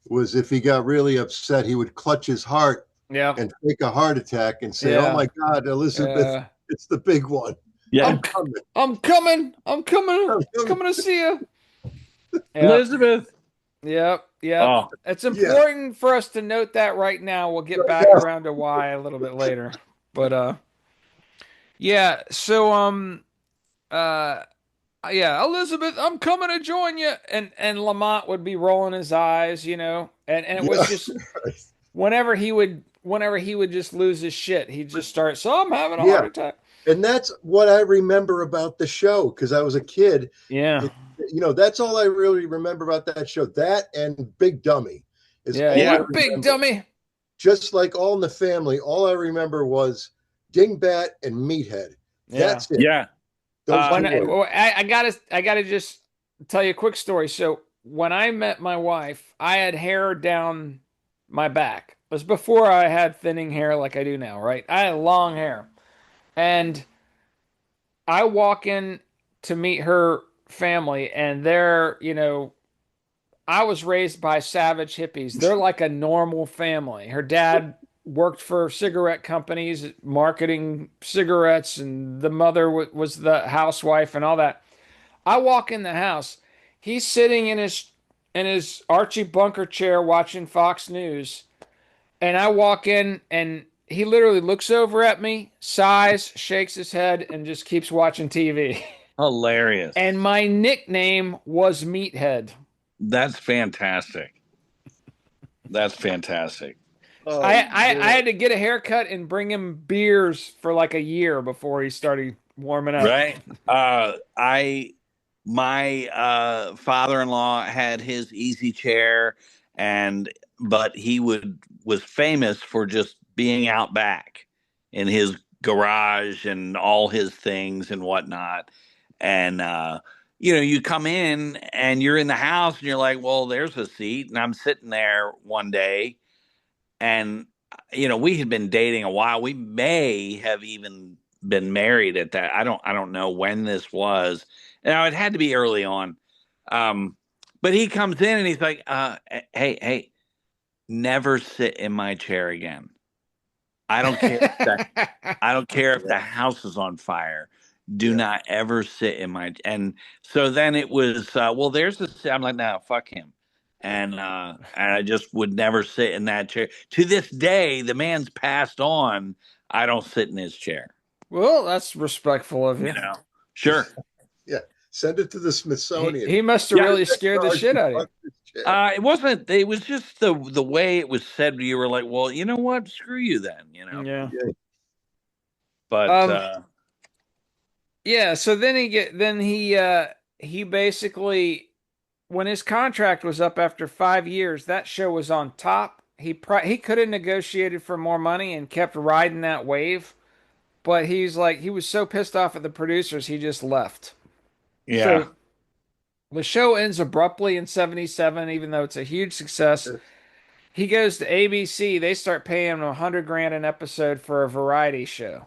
was if he got really upset, he would clutch his heart and take a heart attack and say, "Oh my God, Elizabeth, it's the big one. Yeah, I'm coming to see you, Elizabeth." Yep. Oh. It's important for us to note that right now. We'll get back around to why a little bit later, but so Elizabeth, I'm coming to join you. And Lamont would be rolling his eyes, and it was just whenever he would just lose his shit, he'd just start, so I'm having a heart attack. And that's what I remember about the show, because I was a kid. Yeah. That's all I really remember about that show. That and Big Dummy. Big Dummy. Just like All in the Family, all I remember was Dingbat and Meathead. That's it. Yeah. I gotta just tell you a quick story. So when I met my wife, I had hair down my back. It was before I had thinning hair like I do now, right? I had long hair. And I walk in to meet her family, and they're, I was raised by savage hippies. They're like a normal family. Her dad worked for cigarette companies, marketing cigarettes, and the mother was the housewife and all that. I walk in the house. He's sitting in his Archie Bunker chair watching Fox News, and I walk in, and he literally looks over at me, sighs, shakes his head, and just keeps watching TV. Hilarious. And my nickname was Meathead. That's fantastic. That's fantastic. Oh I man. had to get a haircut and bring him beers for like a year before he started warming up. Right. I my father-in-law had his easy chair, and but he would was famous for just being out back in his garage and all his things and whatnot. And you come in and you're in the house and you're like, well, there's a seat. And I'm sitting there one day, and we had been dating a while. We may have even been married at that. I don't know when this was. Now it had to be early on. um but he comes in and he's like, hey, never sit in my chair again. I don't care if I don't care if the house is on fire. Do Yeah. not ever sit in my. And so then it was, well, there's this. I'm like, no, fuck him. And I just would never sit in that chair. To this day, the man's passed on. I don't sit in his chair. Well, that's respectful of You you. know, sure. Yeah. Send it to the Smithsonian. He must have Yeah. really scared the shit out of you. It wasn't. It was just the way it was said. You were like, well, you know what? Screw you then. Yeah. Yeah. But Um. Yeah. So he basically, when his contract was up after 5 years, that show was on top. He could have negotiated for more money and kept riding that wave, but he was so pissed off at the producers, he just left. yeah. So the show ends abruptly in 77, even though it's a huge success. He goes to ABC. They start paying him 100 grand an episode for a variety show.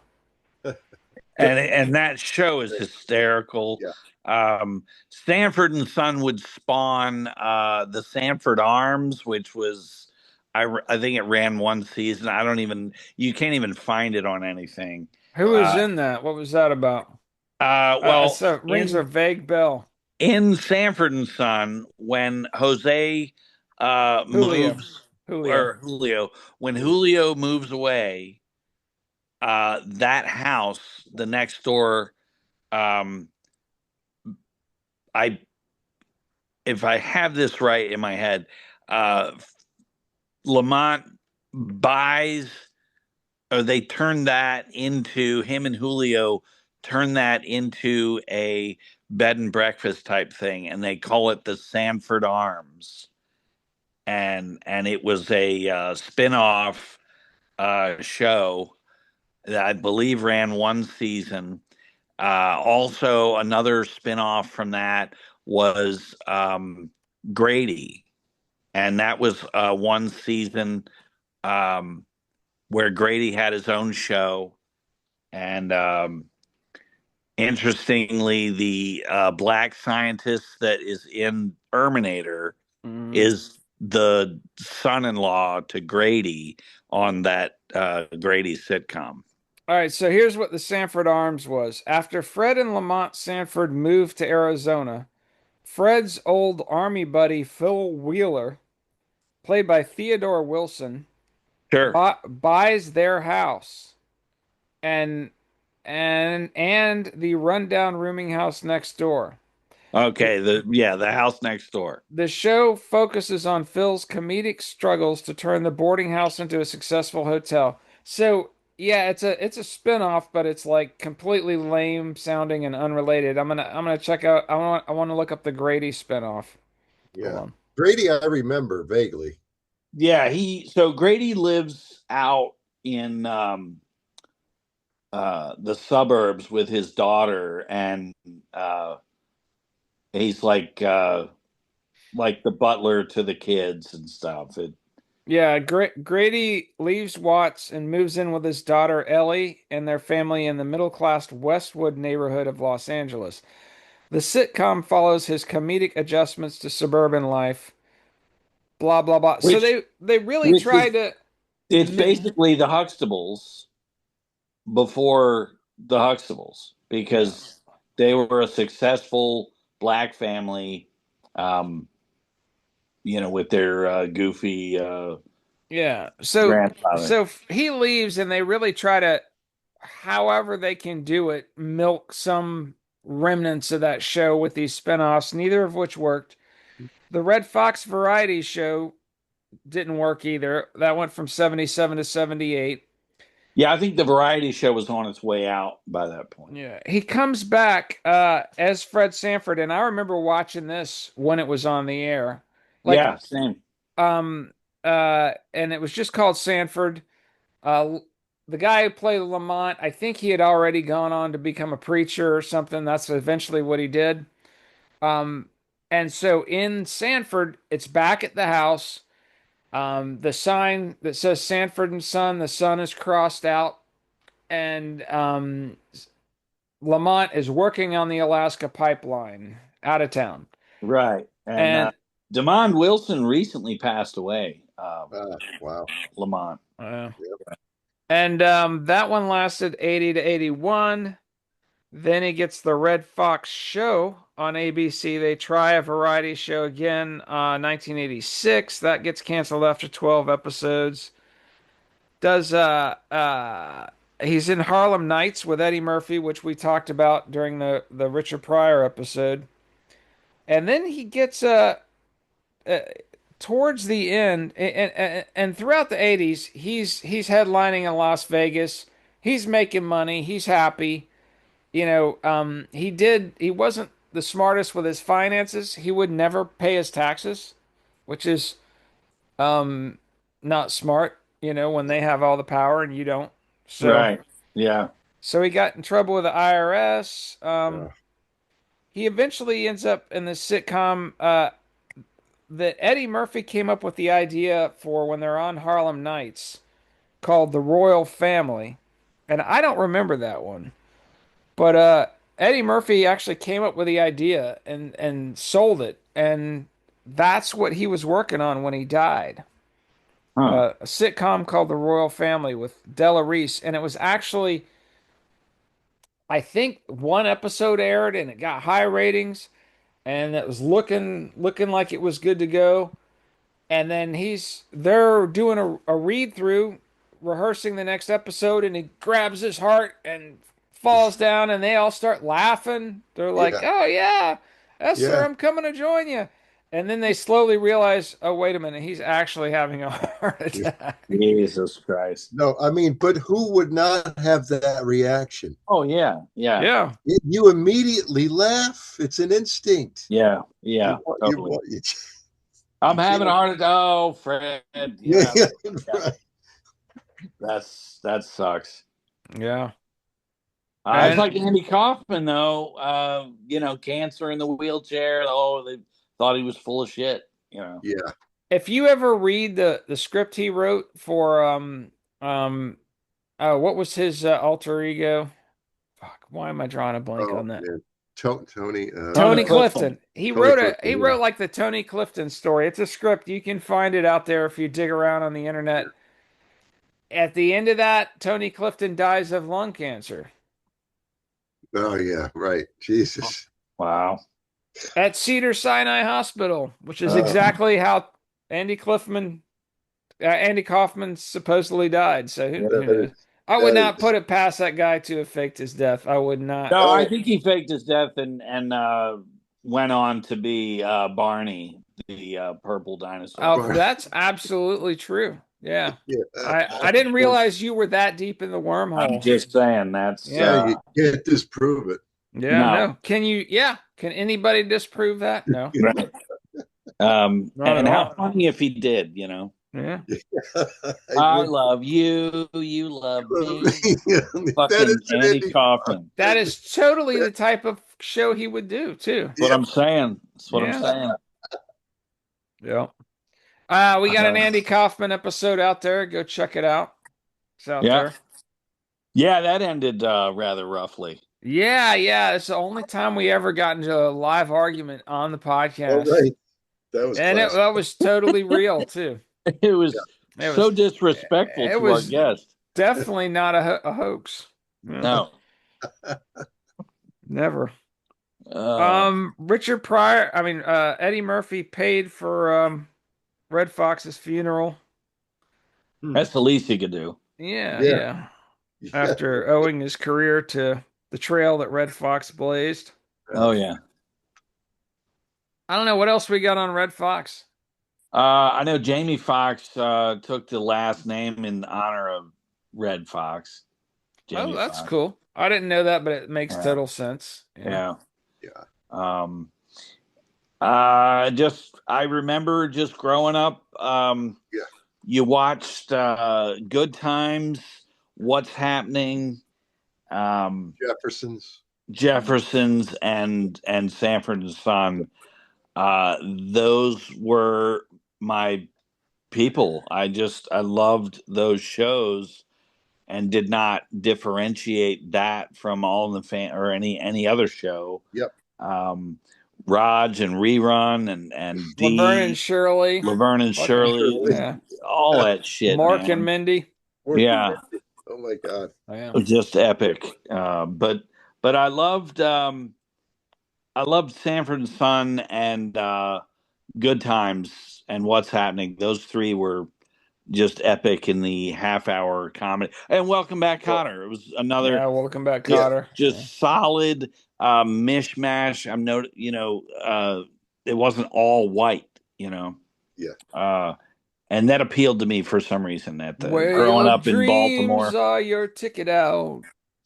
And that show is hysterical. Yeah. Sanford and Son would spawn the Sanford Arms, which was I think it ran one season. You can't even find it on anything. Who was Uh, in that? What was that about? well, So rings a vague bell. in Sanford and Son, when Jose Julio. moves Julio. or Julio, when Julio moves away, that house, the next door, um, I if I have this right in my head, uh, Lamont buys, or they turn that into, him and Julio turn that into a bed and breakfast type thing, and they call it the Sanford Arms. And it was a spin-off show that I believe ran one season. Also, another spin-off from that was Grady, and that was one season um, where Grady had his own show. And interestingly, the black scientist that is in Terminator Mhm. is the son-in-law to Grady on that Grady sitcom. All right, so here's what the Sanford Arms was. After Fred and Lamont Sanford moved to Arizona, Fred's old army buddy Phil Wheeler, played by Theodore Wilson, Sure. buys their house and and the rundown rooming house next door. Okay. The house next door. The show focuses on Phil's comedic struggles to turn the boarding house into a successful hotel. So, yeah, it's a spin-off, but it's like completely lame sounding and unrelated. I'm gonna check out I want to look up the Grady spin-off. Hold Yeah. on. Grady, I remember vaguely. Yeah, so Grady lives out in the suburbs with his daughter, and he's like the butler to the kids and stuff. Yeah, Grady leaves Watts and moves in with his daughter Ellie and their family in the middle-class Westwood neighborhood of Los Angeles. The sitcom follows his comedic adjustments to suburban life. Blah blah blah. So which they really which try is to. it's basically the Huxtables before the Huxtables, because they were a successful black family, with their goofy Yeah. So grandfather. he leaves and they really try to, however they can do it, milk some remnants of that show with these spinoffs, neither of which worked. The Red Fox variety show didn't work either. That went from 77 to 78. Yeah, I think the variety show was on its way out by that point. Yeah. He comes back as Fred Sanford, and I remember watching this when it was on the air. Like Yeah, same. and it was just called Sanford. Uh, the guy who played Lamont, I think he had already gone on to become a preacher or something. That's eventually what he did. Um, and so in Sanford, it's back at the house. The sign that says Sanford and Son, the sun is crossed out, and Lamont is working on the Alaska pipeline out of town. Right. And And Demond Wilson recently passed away. Wow. Lamont. uh, Yep. that one lasted 80 to 81. Then he gets the Red Fox show on ABC. They try a variety show again, 1986. That gets canceled after 12 episodes. Does he's in Harlem Nights with Eddie Murphy, which we talked about during the Richard Pryor episode. And then he gets uh towards the end and throughout the 80s, he's headlining in Las Vegas. He's making money. He's happy. He wasn't the smartest with his finances. He would never pay his taxes, which is um not smart, when they have all the power and you don't. So Right. Yeah. so he got in trouble with the IRS. Uh, He eventually ends up in this sitcom that Eddie Murphy came up with the idea for when they're on Harlem Nights called The Royal Family. And I don't remember that one. But Eddie Murphy actually came up with the idea and sold it, and that's what he was working on when he died. Huh. A sitcom called The Royal Family with Della Reese, and it was actually, I think, one episode aired and it got high ratings, and it was looking like it was good to go. And then they're doing a read through, rehearsing the next episode, and he grabs his heart and falls down, and they all start laughing. They're like, yeah. "Oh yeah, Esther, Yeah. I'm coming to join you." And then they slowly realize, "Oh wait a minute, he's actually having a heart attack." Jesus Christ. No, I mean, but who would not have that reaction? Oh yeah. Yeah. Yeah, You immediately laugh. It's an instinct. Yeah. Yeah. Totally. I'm having a heart attack. Oh, Fred. Yeah, Yeah. right. That sucks. yeah. It's And like Andy Kaufman, though. Cancer in the wheelchair. Oh, they thought he was full of shit. Yeah. if you ever read the script he wrote for um what was his alter ego? Fuck, why am I drawing a blank Oh on that? man, Tony. Tony Tony Clifton. Clifton. He Tony wrote Clifton. he Yeah. wrote like the Tony Clifton story. It's a script. You can find it out there if you dig around on the internet. At the end of that, Tony Clifton dies of lung cancer Oh yeah. Right. Jesus. Wow. at Cedar Sinai Hospital, which is Uh, exactly how Andy Kaufman supposedly died. So who that knows? is, I would that not is. put it past that guy to have faked his death. I would not. No, I Oh think he faked his death and went on to be Barney, the purple dinosaur. Oh, that's absolutely true. Yeah. yeah. I didn't realize you were that deep in the I'm wormhole. just saying that's Yeah. You can't disprove it. Yeah, no. no. Can anybody disprove that? No. Right. Not at And how all. funny if he did, Yeah. I love you, you love me. That Fucking is an Andy Andy. Kaufman. That is totally the type of show he would do too. That's what I'm saying. That's what I'm Yeah. saying. Yeah. We got an Andy Kaufman episode out there. Go check it out. It's out Yeah. there. Yeah, that ended rather roughly. Yeah, yeah. It's the only time we ever got into a live argument on the Oh, podcast. right. That was And classic. that was totally real too. It was It so was disrespectful it to our was guest. definitely not a hoax. Yeah, No. never. Uh, Richard Pryor, Eddie Murphy paid for Red Fox's funeral. That's the least he could do. Yeah, Yeah. yeah. Yeah. After owing his career to the trail that Red Fox blazed. Oh yeah. I don't know what else we got on Red Fox. I know Jamie Foxx took the last name in honor of Red Fox. Oh, Jamie that's Foxx. cool. I didn't know that, but it makes Yeah. total sense. Yeah. Yeah. Yeah. I remember just growing up. Yeah. You watched Good Times, What's Happening, Jeffersons. Jeffersons, and Sanford and Son. Those were my people. I loved those shows and did not differentiate that from All in the Fan or any other show. Yep. Um, Raj and Rerun and Laverne and Dee, Shirley. Laverne and Fucking Shirley, yeah. all that shit, Mark and man. Mindy. Yeah, Oh my God. Yeah. just epic. But I loved Sanford and Son and Good Times and What's Happening. Those three were just epic in the half hour comedy. And Welcome Back, Cotter. It was another Yeah, welcome back, Yeah. Cotter. Yeah. just solid mishmash. It wasn't all white, Yeah. and that appealed to me for some reason. That Way growing of up in dreams Baltimore, are your ticket out.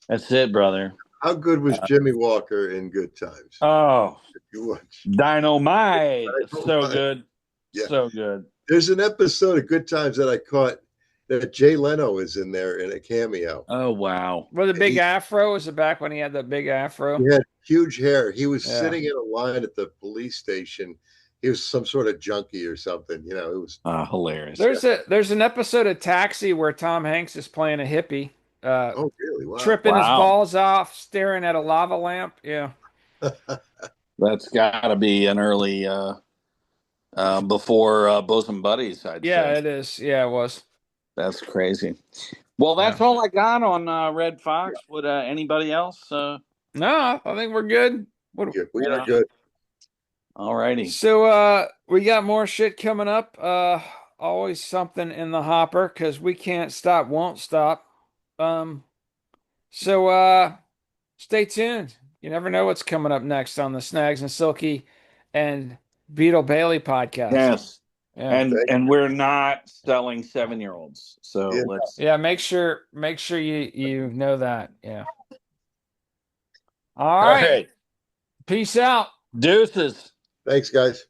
that's it, brother. How good was Jimmy Walker in Good Times? Oh, If you watch. Dynamite, Oh so my. good, Yeah. so good. There's an episode of Good Times that I caught that Jay Leno is in there in a cameo. Oh wow, With a big He, afro, was it back when he had the big afro? he had huge hair. He was Yeah. sitting in a line at the police station. He was some sort of junkie or something. It was. hilarious. There's an episode of Taxi where Tom Hanks is playing a hippie, Oh, really? Wow. tripping his Wow, balls off, staring at a lava lamp. Yeah. that's got to be an early before Bosom Buddies, I'd say. Yeah, it is. Yeah, it was. That's crazy. Well, Yeah. that's all I got on Red Fox. Would anybody else? No, I think we're good. What, Yeah, we Right are on. good. All righty. so we got more shit coming up. Always something in the hopper because we can't stop, won't stop. Um, so stay tuned. You never know what's coming up next on the Snags and Silky and Beatle Bailey podcast. Yes, Yeah. and we're not selling 7-year-olds. So Yeah. let's. Yeah, make sure you know that. Yeah. All All right. right. Peace out. Deuces. Thanks, guys.